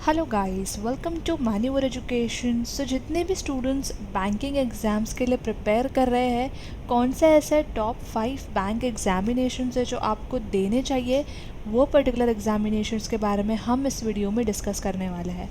Hello guys, welcome to मैन्यूअर education. So जितने भी स्टूडेंट्स बैंकिंग एग्ज़ाम्स के लिए प्रिपेयर कर रहे हैं, कौन से ऐसे टॉप 5 बैंक एग्जामिनेशंस है जो आपको देने चाहिए, वो पर्टिकुलर एग्जामिनेशंस के बारे में हम इस वीडियो में डिस्कस करने वाले हैं।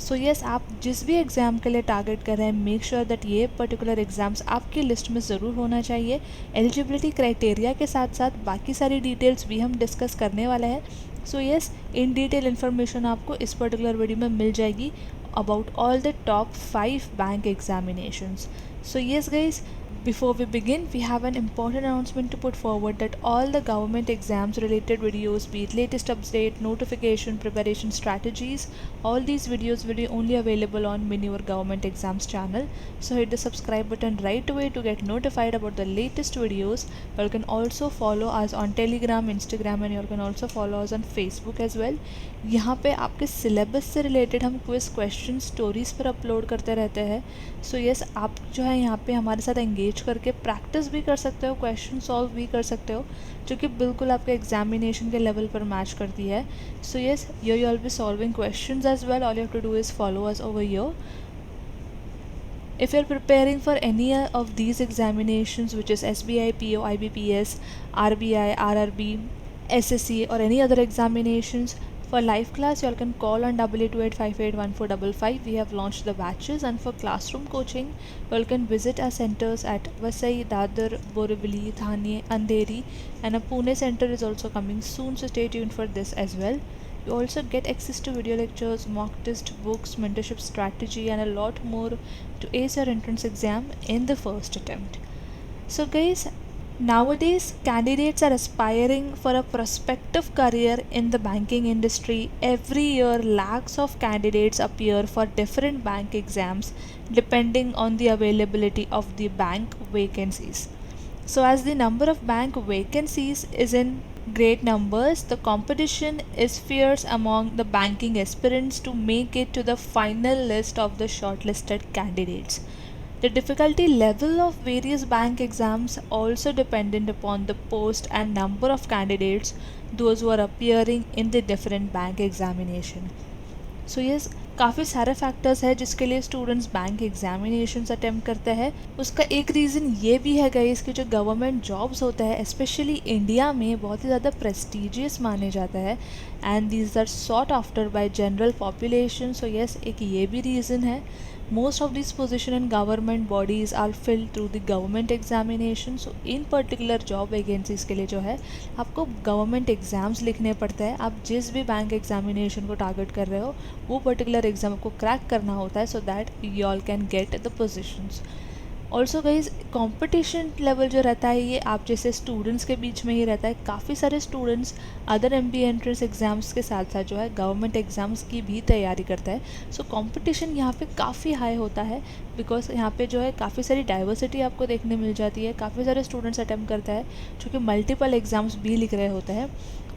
सो यस, आप जिस भी एग्ज़ाम के लिए टारगेट कर रहे हैं, मेक श्योर दैट ये पर्टिकुलर एग्ज़ाम्स आपकी लिस्ट में ज़रूर होना चाहिए। एलिजिबिलिटी क्राइटेरिया के साथ साथ बाकी सारी डिटेल्स भी हम डिस्कस करने वाले हैं। So yes, in detail information आपको इस पर्टिकुलर वीडियो में मिल जाएगी about all the top 5 bank examinations. So yes guys, before we begin, we have an important announcement to put forward that all the government exams related videos, be it latest update, notification, preparation strategies, all these videos will be only available on Minure Government Exams channel. So hit the subscribe button right away to get notified about the latest videos. But you can also follow us on Telegram, Instagram, and you can also follow us on Facebook as well. यहाँ पे आपके syllabus से related हम quiz question stories पर upload करते रहते हैं। So yes, आप जो है यहाँ पे हमारे साथ एंगेज करके प्रैक्टिस भी कर सकते हो, क्वेश्चन सॉल्व भी कर सकते हो, जो कि बिल्कुल आपके एग्जामिनेशन के लेवल पर मैच करती है। So yes, you will be solving questions as well. All you have to do is follow us over here. If you're preparing for any of these examinations, which is SBI, PO, IBPS, RBI, RRB, SSC, or any other examinations, for live class, you all can call on 8828581455. We have launched the batches, and for classroom coaching, you all can visit our centers at Vasai, Dadar, Borivali, Thane, Andheri, and a Pune center is also coming soon. So stay tuned for this as well. You also get access to video lectures, mock test, books, mentorship strategy, and a lot more to ace your entrance exam in the first attempt. So guys, nowadays candidates are aspiring for a prospective career in the banking industry. Every year lakhs of candidates appear for different bank exams depending on the availability of the bank vacancies. So as the number of bank vacancies is in great numbers, the competition is fierce among the banking aspirants to make it to the final list of the shortlisted candidates. The difficulty level of various bank exams also dependent upon the post and number of candidates those who are appearing in the different bank examination. So yes, काफ़ी सारे factors है जिसके लिए students bank examinations attempt करते हैं. उसका एक reason ये भी है गाइस कि जो गवर्नमेंट जॉब्स होता है स्पेशली इंडिया में बहुत ही ज़्यादा प्रेस्टिजियस माने जाता है and these are sought after by general population. So yes, एक ये भी रीज़न है. Most of these position in government bodies are filled through the government examination. So in particular job vacancies के लिए जो है आपको government exams लिखने पड़ते हैं. आप जिस भी बैंक एग्जामिनेशन को टारगेट कर रहे हो वो पर्टिकुलर एग्जाम को क्रैक करना होता है so that you all can get the positions. Also guys, competition level जो रहता है ये आप जैसे स्टूडेंट्स के बीच में ही रहता है. काफ़ी सारे students other MBA entrance exams के साथ साथ जो है गवर्नमेंट एग्ज़ाम्स की भी तैयारी करता है. सो कंपटीशन यहाँ पे काफ़ी हाई होता है बिकॉज यहाँ पे जो है काफ़ी सारी डाइवर्सिटी आपको देखने मिल जाती है. काफ़ी सारे स्टूडेंट्स अटैम्प्ट करता है जो कि मल्टीपल एग्ज़ाम्स भी लिख रहे होते हैं.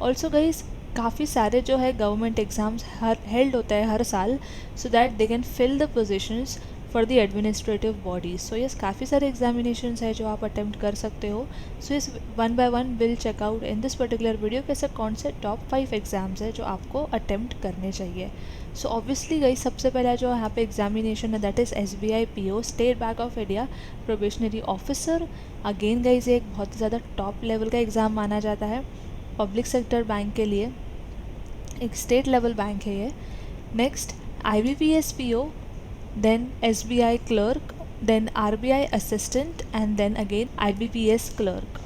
ऑल्सो गाइज, काफ़ी सारे जो है गवर्नमेंट एग्ज़ाम्स हेल्ड होता है हर साल so that they can fill the positions for the administrative bodies. So yes, काफ़ी सारे एग्जामिनेशंस है जो आप अटेम्प्ट कर सकते हो. So yes, one by one will check out in this particular video कैसे कौन से टॉप 5 एग्जाम्स है जो आपको अटेम्प्ट करने चाहिए. सो ऑब्वियसली गई सबसे पहला जो यहाँ पे एग्जामिनेशन है that is SBI PO, state bank of India probationary officer. Again गई से एक बहुत ही ज़्यादा टॉप लेवल का एग्ज़ाम माना जाता है पब्लिक सेक्टर बैंक के लिए. एक स्टेट लेवल बैंक है ये. Next IBPS PO, then SBI clerk, then RBI assistant, and then again IBPS clerk.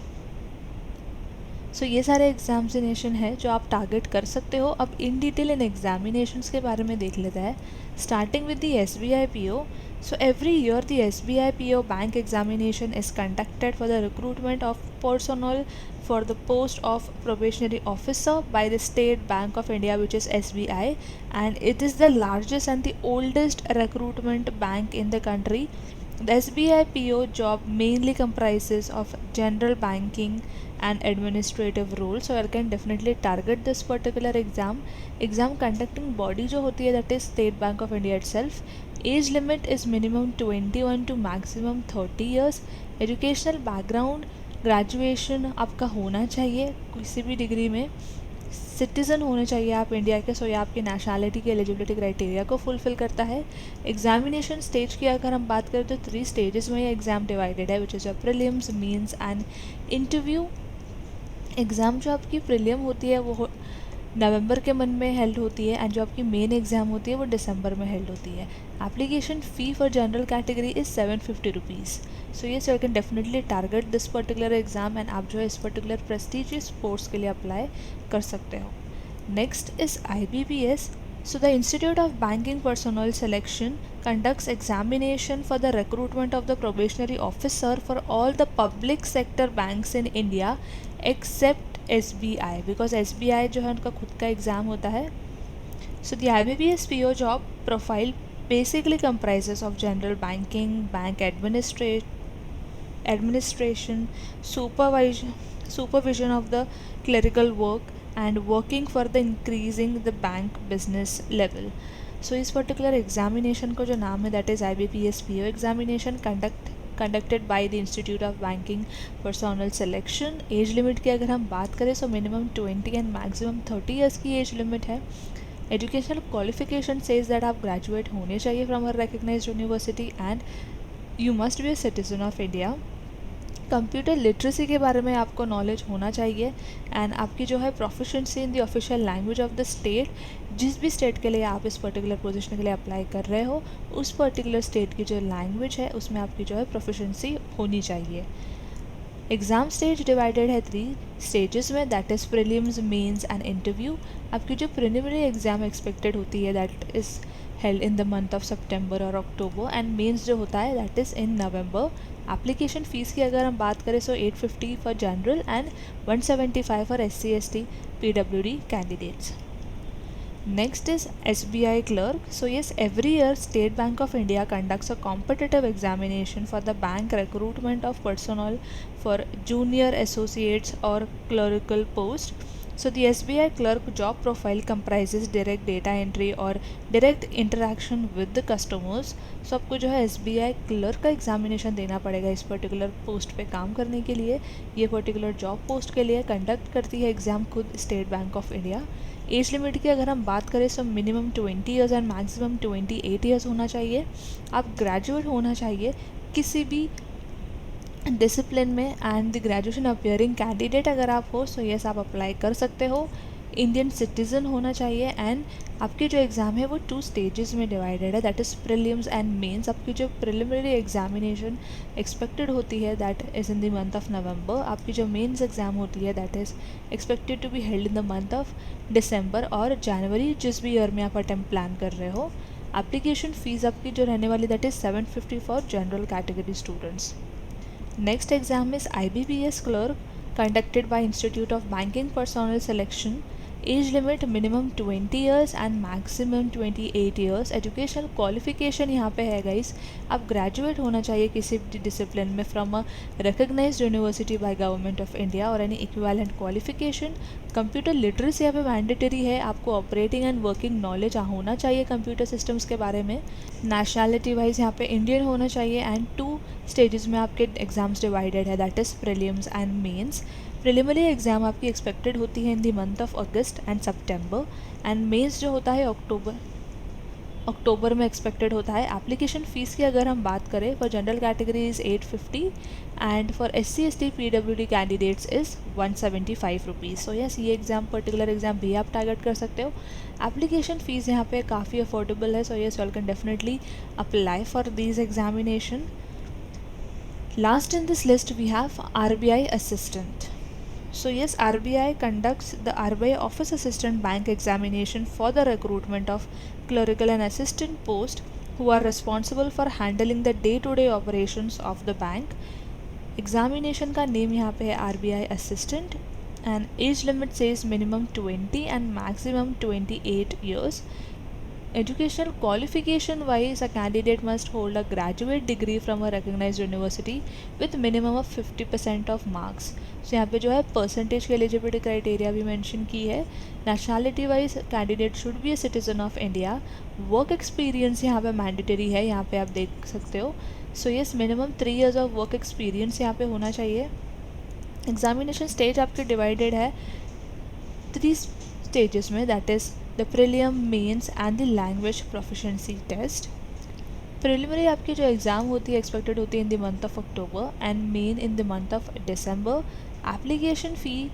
सो ये सारे एग्जामिनेशन है जो आप टारगेट कर सकते हो. अब इन डिटेल इन एग्जामिनेशंस के बारे में देख लेते हैं. Starting with the SBI PO. So every year the SBI PO bank examination is conducted for the recruitment of personnel for the post of probationary officer by the State Bank of India, which is SBI, and it is the largest and the oldest recruitment bank in the country. The SBI PO job mainly comprises of general banking and administrative roles, so you can definitely target this particular exam. Exam conducting body जो होती है that is State Bank of India itself. Age limit is minimum 21 to maximum 30 years. Educational background, graduation आपका होना चाहिए किसी भी degree में. Citizen होने चाहिए आप इंडिया के, सो ये आपकी नेशनलिटी की एलिजिबिलिटी क्राइटेरिया को फुलफ़िल करता है। एग्जामिनेशन स्टेज की अगर हम बात करें तो 3 स्टेजेस में ये एग्ज़ाम डिवाइडेड है, which is a prelims, mains and interview. Exam जो आपकी प्रीलिम होती है वो नवंबर के मंथ में हेल्ड होती है, एंड जो आपकी मेन एग्ज़ाम होती है वो दिसंबर में हेल्ड होती है। Application fee for general category is 750 rupees. So ये you can definitely target this particular exam, and आप जो है इस पर्टिकुलर प्रेस्टिजियस कोर्स के लिए अप्लाई कर सकते हो। Next is IBPS. So the Institute of Banking Personnel Selection conducts examination for the recruitment of the probationary officer for all the public sector banks in India except SBI, because SBI जो है उनका खुद का exam होता है। So the IBPS PO job profile basically comprises of general banking, bank administration, supervision of the clerical work and working for the increasing the bank business level. So इस particular examination को जो नाम है that is IBPS PO examination conducted by the institute of banking personnel selection. Age limit की अगर हम बात करें तो मिनिमम 20 एंड मैक्सिमम 30 ईयर्स की एज लिमिट है। एजुकेशनल क्वालिफिकेशन सेज दैट आप ग्रेजुएट होने चाहिए from a recognised university and you must be a citizen of India. Computer literacy के बारे में आपको नॉलेज होना चाहिए, एंड आपकी जो है proficiency in the official language of the state, जिस भी स्टेट के लिए आप इस पर्टिकुलर पोजीशन के लिए अप्लाई कर रहे हो उस पर्टिकुलर स्टेट की जो लैंग्वेज है उसमें आपकी जो है प्रोफिशिएंसी होनी चाहिए। एग्ज़ाम स्टेज डिवाइडेड है 3 स्टेजेस में, that is prelims, mains and interview. आपकी जो प्रिलिमिनरी एग्ज़ाम एक्सपेक्टेड होती है that is held in the month of सितंबर और अक्टूबर, एंड मेंस जो होता है दैट इज़ इन नवंबर। एप्लीकेशन फ़ीस की अगर हम बात करें so 850 for general and 175 for SC ST PWD candidates. Next is SBI clerk. So yes, every year State Bank of India conducts a competitive examination for the bank recruitment of personnel for junior associates or clerical post. So the SBI clerk job profile comprises direct data entry और direct interaction with the customers. So आपको जो है SBI clerk का examination देना पड़ेगा इस particular post पे काम करने के लिए। ये पर्टिकुलर जॉब पोस्ट के लिए कंडक्ट करती है एग्ज़ाम खुद state bank of India. As limit की अगर हम बात करें तो minimum 20 years and maximum 28 years होना चाहिए। आप ग्रेजुएट होना चाहिए किसी भी डिसिप्लिन में, and the graduation appearing candidate अगर आप हो सो यस आप अप्लाई कर सकते हो। इंडियन सिटीज़न होना चाहिए, एंड आपकी जो एग्ज़ाम है वो 2 स्टेजेस में डिवाइडेड है, that is prelims and mains. आपकी जो प्रिलिमिनरी एग्जामिनेशन एक्सपेक्टेड होती है that is in the month of November. आपकी जो मेंस एग्ज़ाम होती है that is expected to be held in the month of December और जनवरी, जिस भी ईयर में आप अटेम्प्ट प्लान कर रहे हो। एप्लीकेशन फ़ीस आपकी जो रहने वाली that is 750 for general category students. Next exam is IBPS clerk conducted by Institute of Banking Personnel Selection. Age limit minimum 20 years and maximum 28 years. Educational qualification यहाँ पे है गाइस, आप ग्रेजुएट होना चाहिए किसी भी डिसिप्लिन में from a recognised university by government of India और any equivalent qualification. Computer literacy यहाँ पे मैंडेटरी है, आपको ऑपरेटिंग एंड वर्किंग नॉलेज होना चाहिए कंप्यूटर सिस्टम्स के बारे में। नेशनलिटी वाइज यहाँ पे इंडियन होना चाहिए, एंड 2 स्टेजेस में आपके एग्जाम्स डिवाइडेड है, that is prelims and mains. Preliminary exam आपकी एक्सपेक्टेड होती है in the month of August and September, and mains जो होता है अक्टूबर में एक्सपेक्टेड होता है। एप्लीकेशन फ़ीस की अगर हम बात करें for general category is 850 and for SC ST PWD candidates is 175 rupees. So yes ये पर्टिकुलर एग्ज़ाम भी आप टारगेट कर सकते हो। एप्लीकेशन फ़ीस यहाँ पे काफ़ी अफोर्डेबल है, so yes you can definitely apply for these examination. Last in this list we have RBI assistant. So yes, RBI conducts the RBI office assistant bank examination for the recruitment of clerical and assistant post who are responsible for handling the day-to-day operations of the bank. Examination का name यहाँ पे है RBI assistant, and age limit says minimum 20 and maximum 28 years. Educational qualification wise, a candidate must hold a graduate degree from a recognized university with minimum of 50% of marks. So यहाँ पे जो है percentage की eligibility criteria भी mention की है। Nationality wise candidate should be a citizen of India. Work experience यहाँ पे मैंडेटरी है, यहाँ पे आप देख सकते हो। So yes minimum 3 years of work experience यहाँ पे होना चाहिए। एग्जामिनेशन स्टेज आपके डिवाइडेड है 3 स्टेजेस में, that is the prelim, mains and the language proficiency test. Preliminary आपकी जो एग्ज़ाम होती है एक्सपेक्टेड होती है in the month of October and main in the month of December. Application fee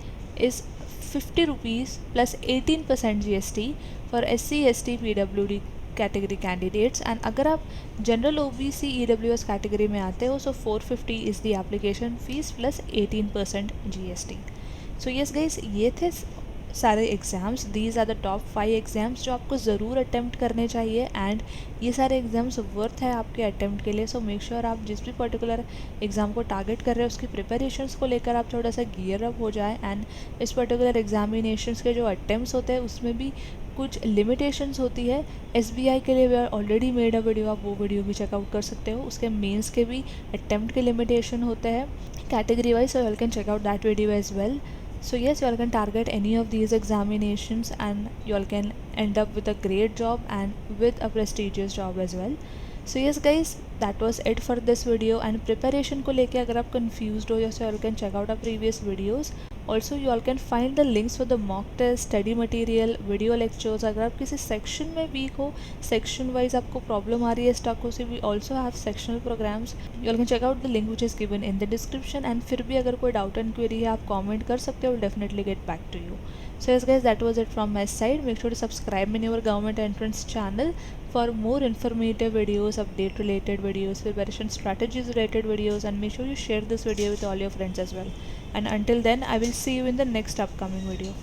is 50 rupees plus 18% GST for SC ST PWD category candidates, and अगर आप general OBC EWS category में आते हो so 450 is the application fees plus 18% GST। So yes guys, ये थे सारे exams. These are the top 5 exams जो आपको ज़रूर अटेम्प्ट करने चाहिए, एंड ये सारे एग्ज़ाम्स वर्थ है आपके अटेम्प्ट के लिए। सो मेक श्योर आप जिस भी पर्टिकुलर एग्ज़ाम को टारगेट कर रहे हैं उसकी प्रिपरेशंस को लेकर आप थोड़ा सा गियर अप हो जाए। एंड इस पर्टिकुलर एग्जामिनेशंस के जो अटेम्प्ट्स होते हैं उसमें भी कुछ लिमिटेशंस होती है। SBI के लिए we are already made a video, आप वो वीडियो भी चेकआउट कर सकते हो। उसके मेंस के भी अटेम्प्ट के लिमिटेशन होते हैं category wise, so you all can check out that video as well. So yes, you all can target any of these examinations and you all can end up with a great job and with a prestigious job as well. So yes guys, that was it for this video, and preparation को लेके अगर आप confused हो, so you all can check out our previous videos. Also you all can find the links for the mock test, study material, video lectures. अगर आप किसी section में weak हो, सेक्शन वाइज आपको प्रॉब्लम आ रही है स्टक हो, so we also have sectional programs. You all can check out the link which is given in the description, and फिर भी अगर कोई डाउट एंड क्वेरी है आप कॉमेंट कर सकते हो, definitely get back to you. So yes guys, that was it from my side. Make sure to subscribe in our government entrance channel for more informative videos, update related videos, preparation strategies related videos, and make sure you share this video with all your friends as well. And until then, I will see you in the next upcoming video.